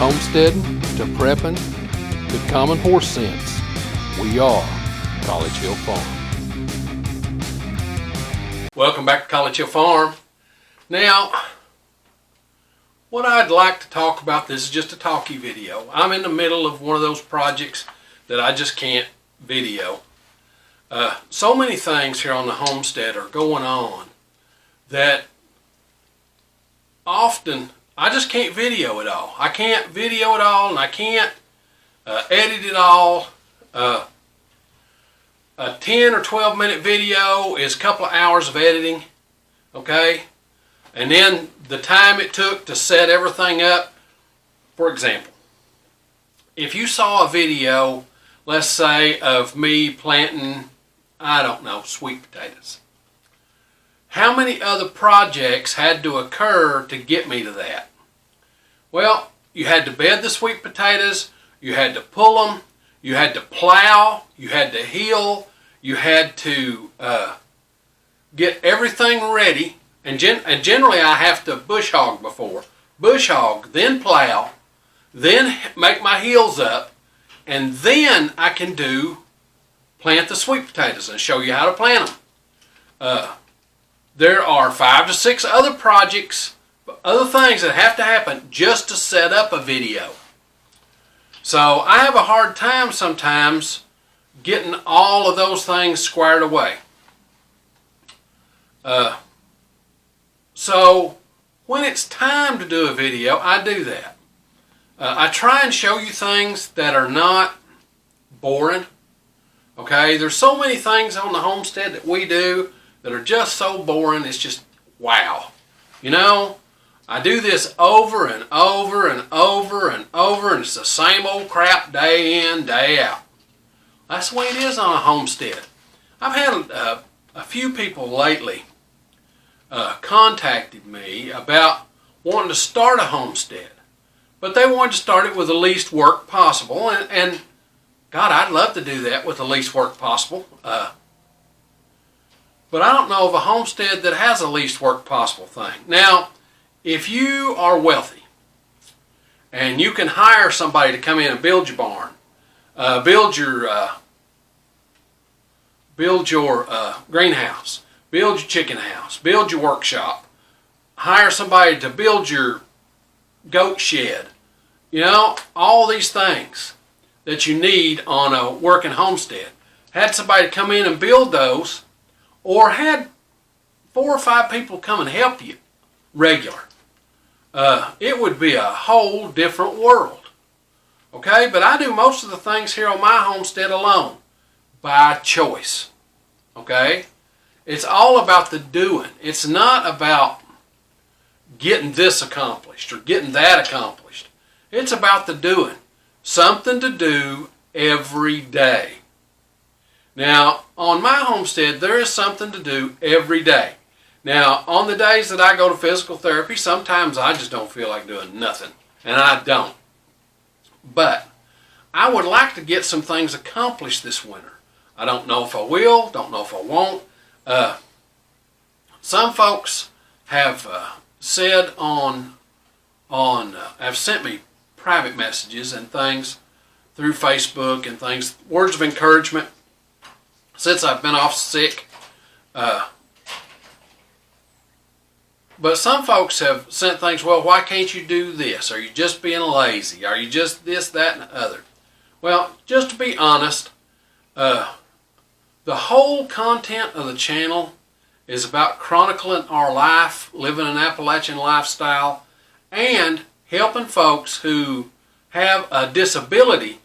homesteading to prepping to common horse sense, we are College Hill Farm. Welcome back to College Hill Farm. Now, what I'd like to talk about, this is just a talkie video. I'm in the middle of one of those projects that I just can't video. So many things here on the homestead are going on that often I just can't video it all. I can't video it all, and I can't edit it all. A 10 or 12 minute video is a couple of hours of editing, okay? And then the time it took to set everything up. For example, if you saw a video, let's say, of me planting, I don't know, sweet potatoes, how many other projects had to occur to get me to that? Well, you had to bed the sweet potatoes, you had to pull them, you had to plow, you had to heel, you had to get everything ready. And generally I have to bush hog before. Bush hog, then plow, then make my heels up, and then I can plant the sweet potatoes and show you how to plant them. There are 5 to 6 other projects, other things that have to happen just to set up a video. So I have a hard time sometimes getting all of those things squared away. So when it's time to do a video, I do that. I try and show you things that are not boring. Okay, there's so many things on the homestead that we do that are just so boring, it's just wow. You know, I do this over and over and over and over, and it's the same old crap day in, day out. That's the way it is on a homestead. I've had a few people lately contacted me about wanting to start a homestead, but they wanted to start it with the least work possible, and God, I'd love to do that with the least work possible. But I don't know of a homestead that has a least work possible thing. Now, if you are wealthy and you can hire somebody to come in and build your barn, build your greenhouse, build your chicken house, build your workshop, hire somebody to build your goat shed, you know, all these things that you need on a working homestead. Had somebody come in and build those, or had 4 or 5 people come and help you regular, it would be a whole different world. Okay, but I do most of the things here on my homestead alone, by choice. Okay, it's all about the doing. It's not about getting this accomplished or getting that accomplished. It's about the doing. Something to do every day. Now, on my homestead, there is something to do every day. Now, on the days that I go to physical therapy, sometimes I just don't feel like doing nothing, and I don't. But I would like to get some things accomplished this winter. I don't know if I will, don't know if I won't. Some folks have said have sent me private messages and things through Facebook and things, words of encouragement since I've been off sick. But some folks have sent things, well, why can't you do this? Are you just being lazy? Are you just this, that, and the other? Well, just to be honest, the whole content of the channel is about chronicling our life, living an Appalachian lifestyle, and helping folks who have a disability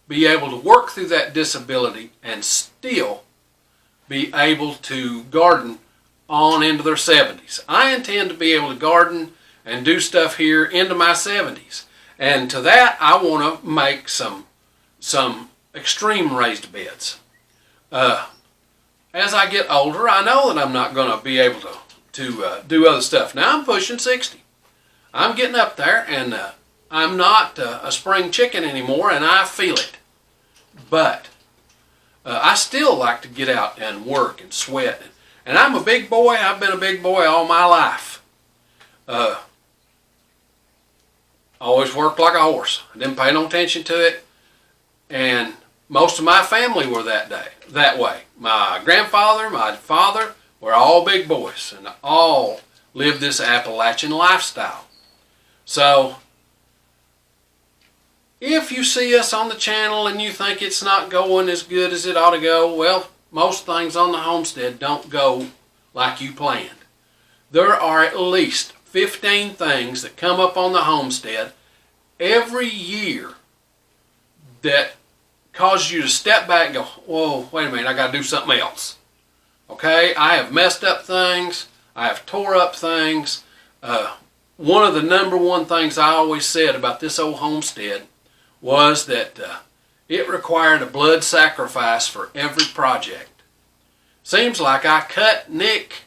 be able to work through that disability and still be able to garden on into their 70s. I intend to be able to garden and do stuff here into my 70s. And to that, I want to make some extreme raised beds. As I get older, I know that I'm not going to be able to do other stuff. Now I'm pushing 60. I'm getting up there, and I'm not a spring chicken anymore, and I feel it. But I still like to get out and work and sweat. And I'm a big boy. I've been a big boy all my life. always worked like a horse. I didn't pay no attention to it. And most of my family were that way. My grandfather, my father were all big boys and all lived this Appalachian lifestyle. So if you see us on the channel and you think it's not going as good as it ought to go, well, most things on the homestead don't go like you planned. There are at least 15 things that come up on the homestead every year that cause you to step back and go, whoa, wait a minute, I got to do something else. Okay, I have messed up things. I have tore up things. One of the number one things I always said about this old homestead was that it required a blood sacrifice for every project. Seems like I cut, nick,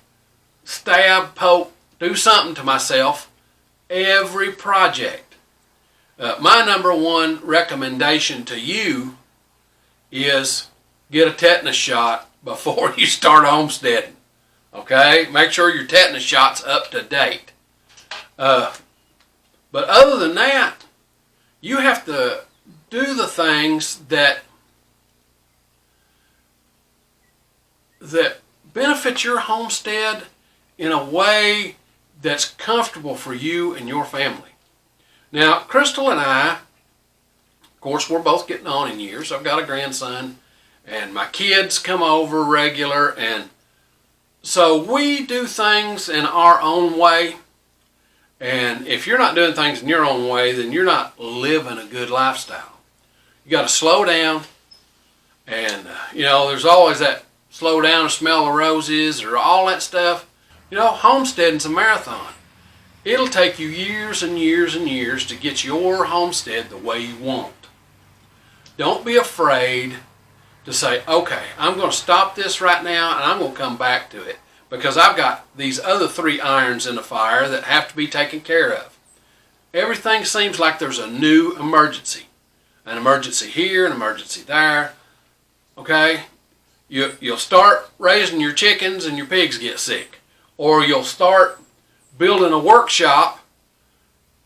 stab, poke, do something to myself every project. My number one recommendation to you is get a tetanus shot before you start homesteading. Okay? Make sure your tetanus shot's up to date. But other than that, you have to do the things that benefit your homestead in a way that's comfortable for you and your family. Now, Crystal and I, of course, we're both getting on in years. I've got a grandson, and my kids come over regular, and so we do things in our own way. And if you're not doing things in your own way, then you're not living a good lifestyle. You got to slow down, and there's always that slow down and smell the roses or all that stuff. Homesteading's a marathon. It'll take you years and years and years to get your homestead the way you want. Don't be afraid to say, okay, I'm going to stop this right now and I'm going to come back to it because I've got these other 3 irons in the fire that have to be taken care of. Everything seems like there's a new emergency. An emergency here, an emergency there. Okay? You'll start raising your chickens and your pigs get sick. Or you'll start building a workshop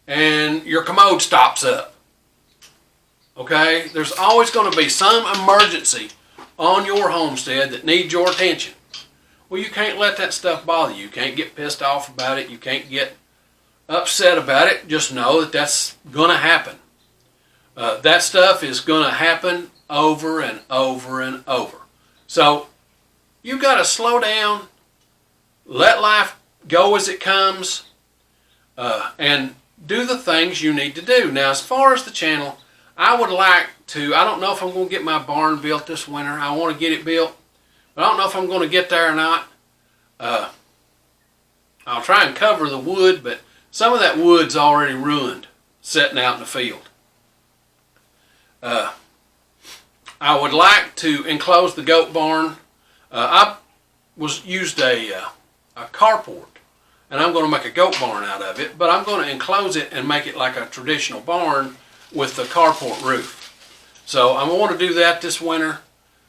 and your commode stops up. Okay? There's always going to be some emergency on your homestead that needs your attention. Well, you can't let that stuff bother you. You can't get pissed off about it. You can't get upset about it. Just know that that's going to happen. That stuff is going to happen over and over and over. So you've got to slow down, let life go as it comes, and do the things you need to do. Now, as far as the channel, I would like to, I don't know if I'm going to get my barn built this winter. I want to get it built, but I don't know if I'm going to get there or not. I'll try and cover the wood, but some of that wood's already ruined, sitting out in the field. I would like to enclose the goat barn. I used a carport, and I'm going to make a goat barn out of it, but I'm going to enclose it and make it like a traditional barn with the carport roof. So I want to do that this winter.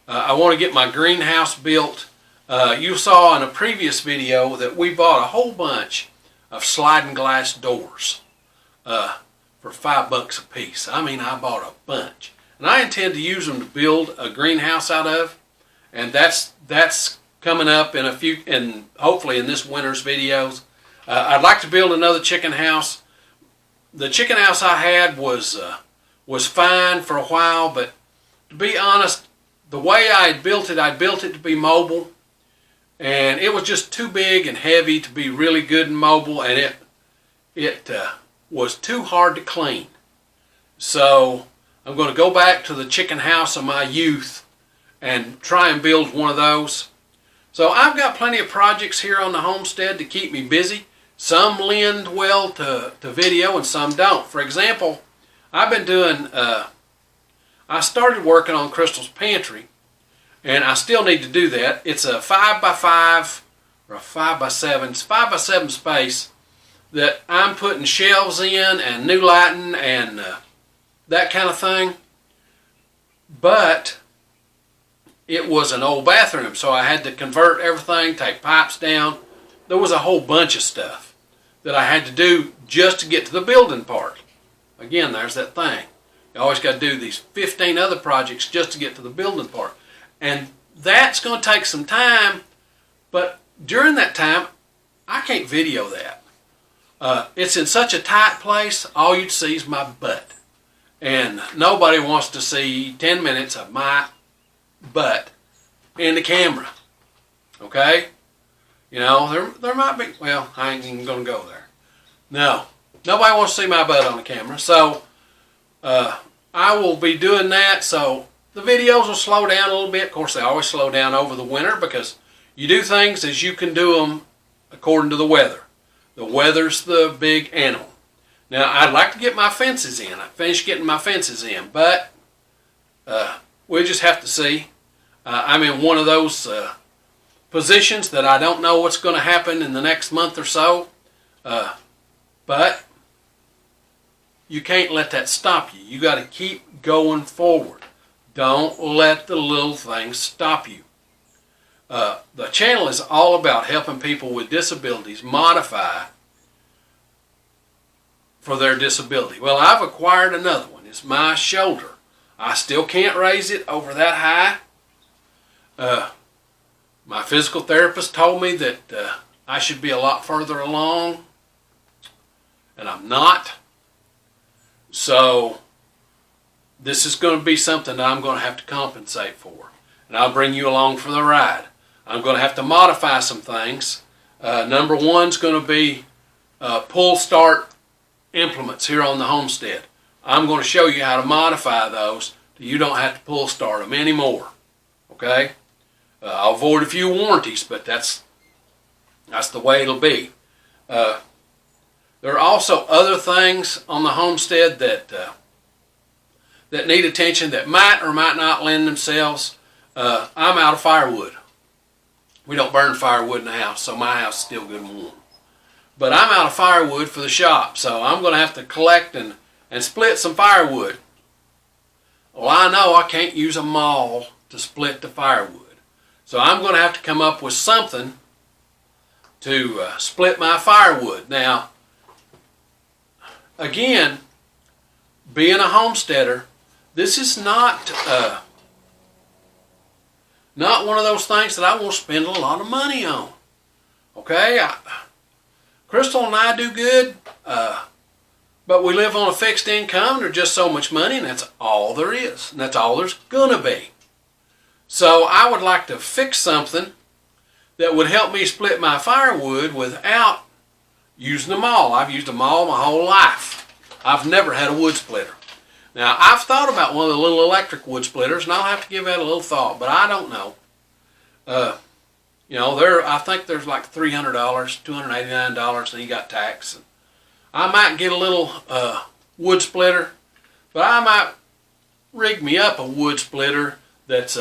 I want to get my greenhouse built. You saw in a previous video that we bought a whole bunch of sliding glass doors for $5 a piece. I mean, I bought a bunch. And I intend to use them to build a greenhouse out of. And that's coming up in hopefully in this winter's videos. I'd like to build another chicken house. The chicken house I had was fine for a while, but to be honest, the way I built it to be mobile, and it was just too big and heavy to be really good and mobile, and it was too hard to clean. So I'm going to go back to the chicken house of my youth and try and build one of those. So I've got plenty of projects here on the homestead to keep me busy. Some lend well to video and some don't. For example, I've been doing, I started working on Crystal's pantry, and I still need to do that. It's a 5x5 or a 5x7. It's 5x7 space that I'm putting shelves in and new lighting and that kind of thing. But it was an old bathroom, so I had to convert everything, take pipes down. There was a whole bunch of stuff that I had to do just to get to the building part again, there's that thing. You always got to do these 15 other projects just to get to the building part. And that's going to take some time, but during that time, I can't video that. It's in such a tight place, all you'd see is my butt. And nobody wants to see 10 minutes of my butt in the camera. Okay? You know, there might be, well, I ain't even going to go there. No, nobody wants to see my butt on the camera. So, I will be doing that. So, the videos will slow down a little bit. Of course, they always slow down over the winter because you do things as you can do them according to the weather. The weather's the big animal. Now, I'd like to get my fences in. I finished getting my fences in, but we'll just have to see. I'm in one of those positions that I don't know what's going to happen in the next month or so, but you can't let that stop you. You got to keep going forward. Don't let the little things stop you. The channel is all about helping people with disabilities modify for their disability. Well, I've acquired another one. It's my shoulder. I still can't raise it over that high. My physical therapist told me that I should be a lot further along, and I'm not. So this is going to be something that I'm going to have to compensate for, and I'll bring you along for the ride. I'm going to have to modify some things. Number one's going to be pull start implements here on the homestead. I'm going to show you how to modify those so you don't have to pull start them anymore. Okay? I'll avoid a few warranties, but that's the way it'll be. There are also other things on the homestead that need attention that might or might not lend themselves. I'm out of firewood. We don't burn firewood in the house, so my house is still good and warm. But I'm out of firewood for the shop, so I'm going to have to collect and split some firewood. Well, I know I can't use a maul to split the firewood. So I'm going to have to come up with something to split my firewood. Now, again, being a homesteader, this is not one of those things that I will spend a lot of money on. Okay? Crystal and I do good, but we live on a fixed income. There's just so much money, and that's all there is. And that's all there's going to be. So I would like to fix something that would help me split my firewood without using a maul. I've used a maul my whole life. I've never had a wood splitter. Now, I've thought about one of the little electric wood splitters, and I'll have to give that a little thought, but I don't know. You know, I think there's like $300, $289, and you got tax. I might get a little wood splitter, but I might rig me up a wood splitter that's,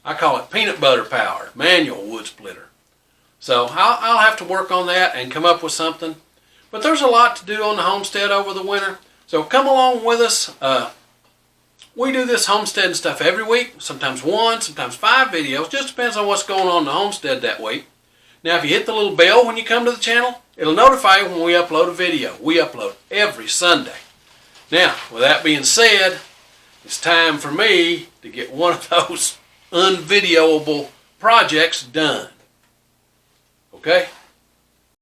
I call it peanut butter powered, manual wood splitter. So I'll have to work on that and come up with something. But there's a lot to do on the homestead over the winter. So come along with us. We do this homestead stuff every week, sometimes 1, sometimes 5 videos. Just depends on what's going on in the homestead that week. Now, if you hit the little bell when you come to the channel, it'll notify you when we upload a video. We upload every Sunday. Now, with that being said, it's time for me to get one of those unvideoable projects done. Okay?